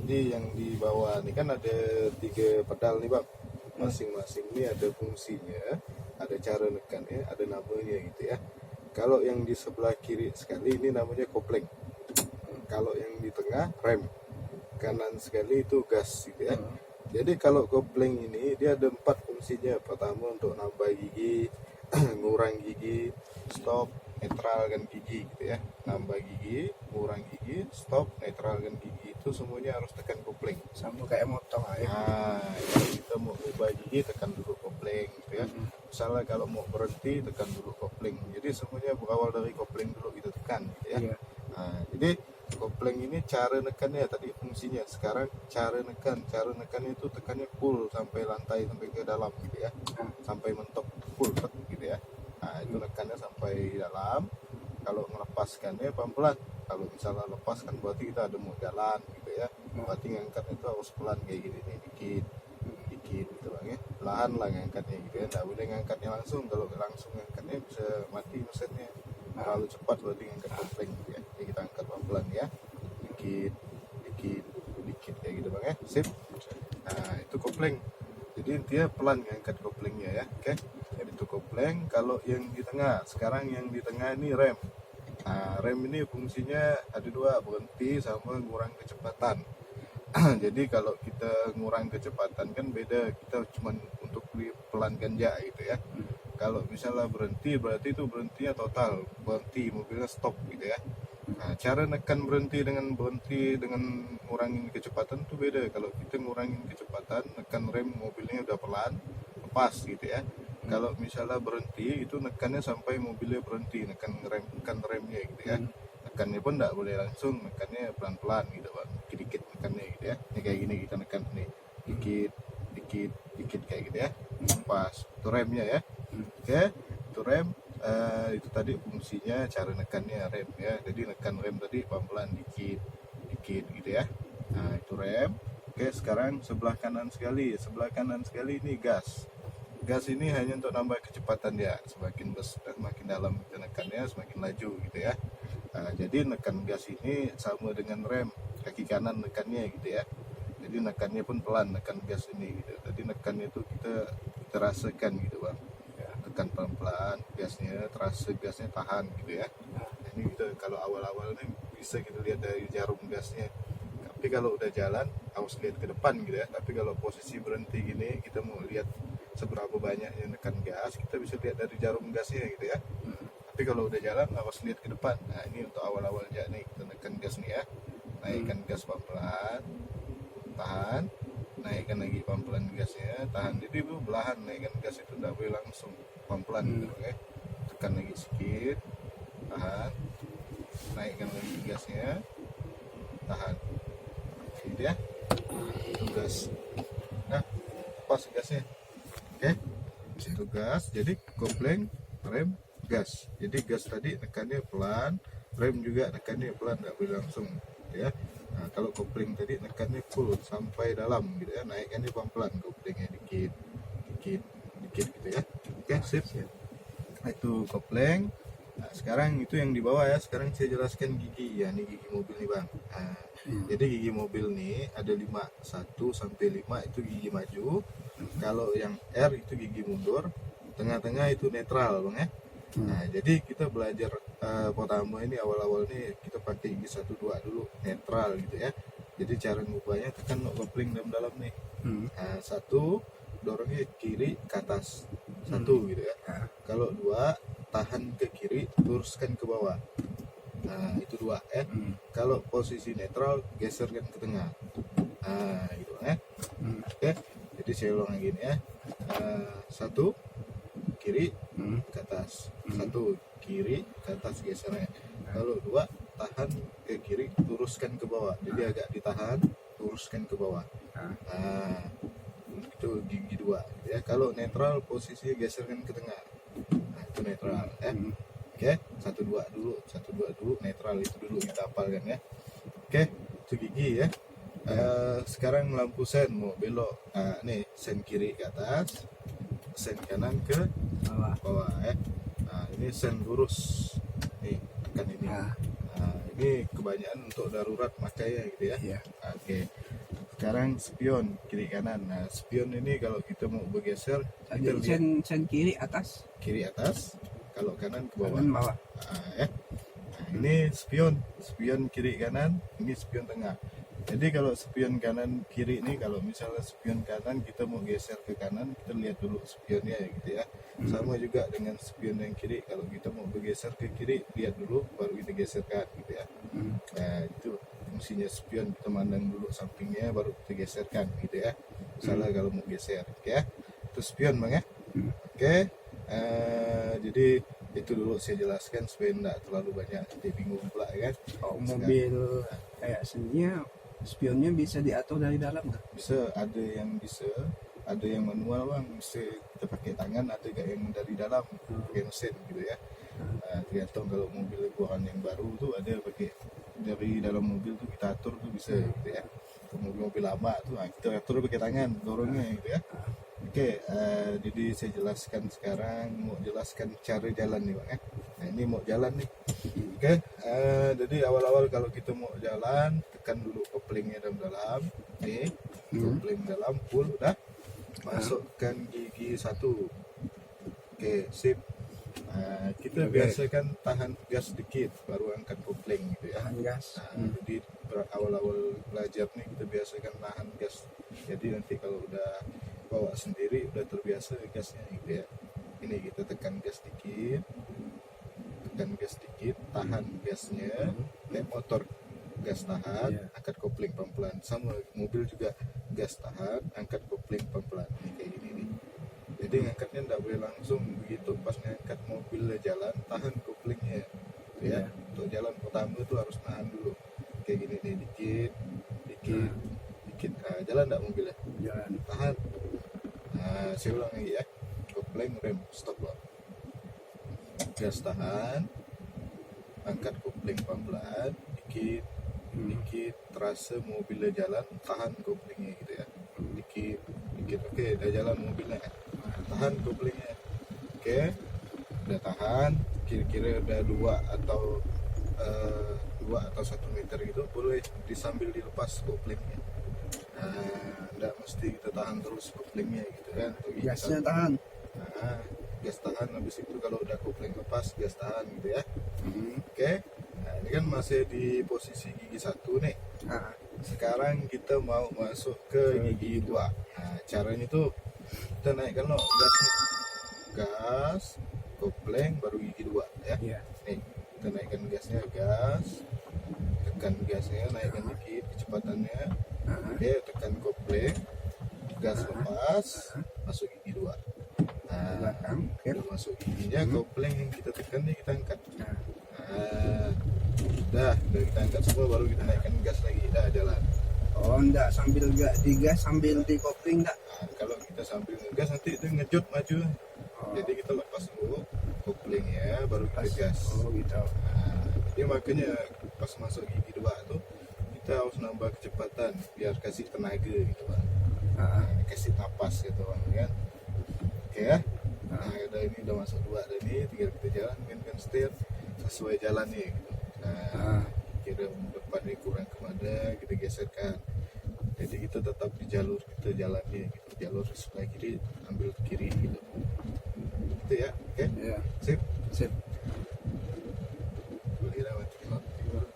Jadi yang di bawah ini kan ada 3 pedal nih bang, masing-masing ini ada fungsinya, ada cara nekannya, ada namanya gitu ya. Kalau yang di sebelah kiri sekali ini namanya kopling, kalau yang di tengah rem, kanan sekali itu gas gitu ya. Jadi kalau kopling ini dia ada 4 fungsinya. Pertama untuk nambah gigi, ngurang gigi, stop, netralkan gigi gitu ya. Nambah gigi, ngurang gigi, stop, netralkan gigi, itu semuanya harus tekan kopling. Sama kayak motor ya. Nah, kalau kita mau ubah gigi tekan dulu kopling gitu ya. Misalnya kalau mau berhenti tekan dulu kopling. Jadi semuanya berawal dari kopling dulu kita tekan gitu ya. Iya. Nah, jadi kopling ini cara nekannya tadi fungsinya. Sekarang cara nekannya itu tekannya full sampai lantai, sampai ke dalam gitu ya. Sampai mentok full tek gitu ya. Nah, itu nekannya sampai dalam. Kalau melepaskannya pelan-pelan. Kalau misalnya lepaskan berarti kita ada mau jalan gitu ya. Berarti ngangkatnya itu harus pelan kayak gini nih, dikit gitu bang ya. Pelan lah ngangkatnya gitu ya. Nggak boleh ngangkatnya langsung. Kalau langsung ngangkatnya bisa mati mesinnya. Terlalu cepat berarti ngangkat kopling gitu ya. Jadi kita angkat pelan-pelan ya. Dikit kayak gitu bang ya. Sip. Nah, itu kopling. Jadi intinya pelan ngangkat koplingnya ya. Oke. Jadi itu kopling. Kalau yang di tengah, sekarang yang di tengah ini rem. Nah, rem ini fungsinya ada 2, berhenti sama ngurang kecepatan. Jadi kalau kita ngurang kecepatan kan beda, kita cuma untuk pelankan jak gitu ya. Kalau misalnya berhenti berarti itu berhentinya total, berhenti mobilnya stop gitu ya. Nah, cara nekan berhenti dengan ngurangin kecepatan itu beda. Kalau kita ngurangin kecepatan, nekan rem mobilnya udah pelan, lepas gitu ya. Kalau misalnya berhenti itu nekannya sampai mobilnya berhenti, nekan remnya gitu ya. Nekannya pun nggak boleh langsung, nekannya pelan-pelan gitu bang, dikit nekannya gitu ya. Ini kayak gini kita nekan nih, dikit kayak gitu ya. Pas itu remnya ya. Oke, itu rem. Itu tadi fungsinya cara nekannya rem ya. Jadi nekan rem tadi pelan-pelan dikit gitu ya. Nah itu rem. Oke, sekarang sebelah kanan sekali ini gas. Gas ini hanya untuk nambah kecepatan ya. Semakin dalam kita nekannya semakin laju gitu ya. Nah, jadi nekan gas ini sama dengan rem, kaki kanan nekannya gitu ya. Jadi nekannya pun pelan, nekan gas ini gitu. Jadi nekannya itu kita rasakan gitu bang. Tekan pelan-pelan gasnya, terasa gasnya tahan gitu ya. Nah, ini kita kalau awal-awal ini bisa kita lihat dari jarum gasnya. Tapi kalau udah jalan harus lihat ke depan gitu ya. Tapi kalau posisi berhenti gini kita mau lihat seberapa banyak yang nekan gas, kita bisa lihat dari jarum gasnya gitu ya. Tapi kalau udah jalan harus lihat ke depan. Nah ini untuk awal-awal aja nih, kita nekan gas nih ya. Naikkan gas pelan-pelan, tahan, naikkan lagi pelan-pelan gasnya, tahan. Jadi itu belahan naikkan gas itu, tidak boleh langsung, pelan-pelan gitu ya. Tekan lagi sedikit, tahan, naikkan lagi gasnya, tahan. Gitu ya. Itu gas. Nah, pas gasnya. Oke. Itu gas. Jadi kopling, rem, gas. Jadi gas tadi nekannya pelan, rem juga nekannya pelan, nggak boleh langsung ya. Nah, kalau kopling tadi nekannya full sampai dalam gitu ya, naikkannya pelan-pelan, koplingnya dikit gitu ya. Oke, sip. Nah, itu kopling. Nah, sekarang itu yang di bawah ya. Sekarang saya jelaskan gigi ya, ini gigi mobil nih bang. Nah, jadi gigi mobil nih ada 5, 1 sampai 5 itu gigi maju. Kalau yang R itu gigi mundur, tengah-tengah itu netral bang ya. Nah jadi kita belajar pertama ini awal-awal ini kita pakai gigi 1, 2 dulu netral gitu ya. Jadi cara ngubahnya tekan kopling dalam nih. Nah, 1 dorongnya kiri ke atas, 1 gitu ya. Kalau 2 tahan ke kiri, luruskan ke bawah. Nah itu 2 ya. Kalau posisi netral geserkan ke tengah. Nah gitu ya. Oke. Jadi saya ulang lagi nih ya. 1 kiri ke atas, 1 kiri ke atas gesernya. Kalau 2 tahan ke kiri, luruskan ke bawah. Jadi agak ditahan, luruskan ke bawah. Nah itu gigi 2 ya. Kalau netral posisinya geserkan ke tengah. Nah itu netral ya. Oke, 1, 2 dulu, netral itu dulu kita hafalkan ya. Oke, itu gigi ya. Sekarang lampu sen mau belok. Nah, nih sen kiri ke atas, sen kanan ke bawah ya. Nah, ini sen lurus. Nih, tekan ini. Nah, Nah, ini kebanyakan untuk darurat makanya gitu ya. Iya. Oke. Sekarang spion kiri kanan. Nah, spion ini kalau kita mau bergeser, Tadi kita lihat sen kiri atas, kiri atas, kalau kanan ke bawah. kanan bawah. Nah, ya. Nah, ini spion kiri kanan, ini spion tengah. Jadi kalau spion kanan kiri ini, kalau misalnya spion kanan kita mau geser ke kanan, kita lihat dulu spionnya gitu ya. Sama juga dengan spion yang kiri, kalau kita mau bergeser ke kiri, lihat dulu baru kita geserkan gitu ya. Nah, itu fungsinya spion, kita mandang dulu sampingnya baru kita geserkan gitu ya. Misalnya kalau mau geser, oke ya. Itu spion Bang ya. Oke. Jadi itu dulu saya jelaskan supaya tidak terlalu banyak jadi bingung pula ya kan. Oh, mobil kayak seninya spionnya bisa diatur dari dalam nggak? Bisa, ada yang manual Bang, bisa kita pakai tangan, ada yang dari dalam pakai mesin gitu ya. Tergantung, kalau mobil buatan yang baru tuh ada pakai dari dalam mobil tuh kita atur tuh bisa gitu ya. Kalau mobil-mobil lama tuh kita atur pakai tangan dorongnya gitu ya. Oke, jadi saya jelaskan sekarang, mau jelaskan cara jalan nih Bang ya. Nah ini mau jalan nih. Oke, jadi awal-awal kalau kita mau jalan, tekan dulu koplingnya dalam. Nih, kopling dalam full udah. Masukkan gigi 1. Oke, sip. Kita biasakan tahan gas sedikit baru angkat kopling gitu ya. Tahan gas. Jadi awal-awal belajar nih kita biasakan tahan gas. Jadi nanti kalau udah bawa sendiri udah terbiasa gasnya gitu ya. Ini kita tekan gas sedikit, tahan gasnya, kayak motor gas tahan, angkat kopling pelan-pelan. Sama mobil juga gas tahan, angkat kopling pelan-pelan. Ini kayak gini nih. Jadi ngangkatnya nggak boleh langsung begitu, pas ngangkat mobilnya jalan, tahan koplingnya gitu ya. Untuk jalan pertama itu harus tahan dulu kayak gini nih, dikit. Nah, jalan nggak mobilnya? Jalan. Tahan. Nah, saya ulang lagi ya. Kopling, rem, stop loh. Gas tahan, angkat kopling pelan-pelan, dikit, terasa mobilnya jalan, tahan koplingnya gitu ya. Dikit. Oke, udah jalan mobilnya. Tahan koplingnya. Oke, udah tahan. Kira-kira udah 2 atau 1 meter gitu, boleh disambil dilepas koplingnya. Nggak mesti kita tahan terus koplingnya gitu kan. Gasnya tahan. Nah, gas tahan, habis itu kalau udah kopling lepas gas tahan gitu ya. Oke. Nah, ini kan masih di posisi gigi 1 nih. Sekarang kita mau masuk ke gigi 2. Nah, caranya tuh kita naikkan loh gasnya. Gas, kopling, baru gigi 2 ya. Nih, kita naikkan gasnya, tekan gasnya, naikkan dikit kecepatannya. Oke, tekan kopling, gas lepas, masuk gigi 2. Belakang. Udah masuk giginya, kopling yang kita tekan nih kita angkat. Udah kita angkat semua, baru kita naikkan gas lagi, udah jalan. Oh, enggak sambil digas sambil di kopling enggak? Kalau kita sambil ngegas nanti itu ngejut maju. Jadi kita lepas dulu koplingnya, baru kita gas. Oh gitu. Jadi makanya pas masuk gigi 2 tuh kita harus nambah kecepatan biar kasih tenaga gitu Bang. Kasih napas gitu Bang kan. Oke ya. Nah, ini udah masuk 2 dan ini tinggal kita jalan dengan setir sesuai jalannya gitu. Kira depan ini kurang kemana kita geserkan. Jadi kita tetap di jalur kita jalannya gitu. Jalur sebelah kiri ambil kiri gitu. Itu ya. Oke. Ya. Sip.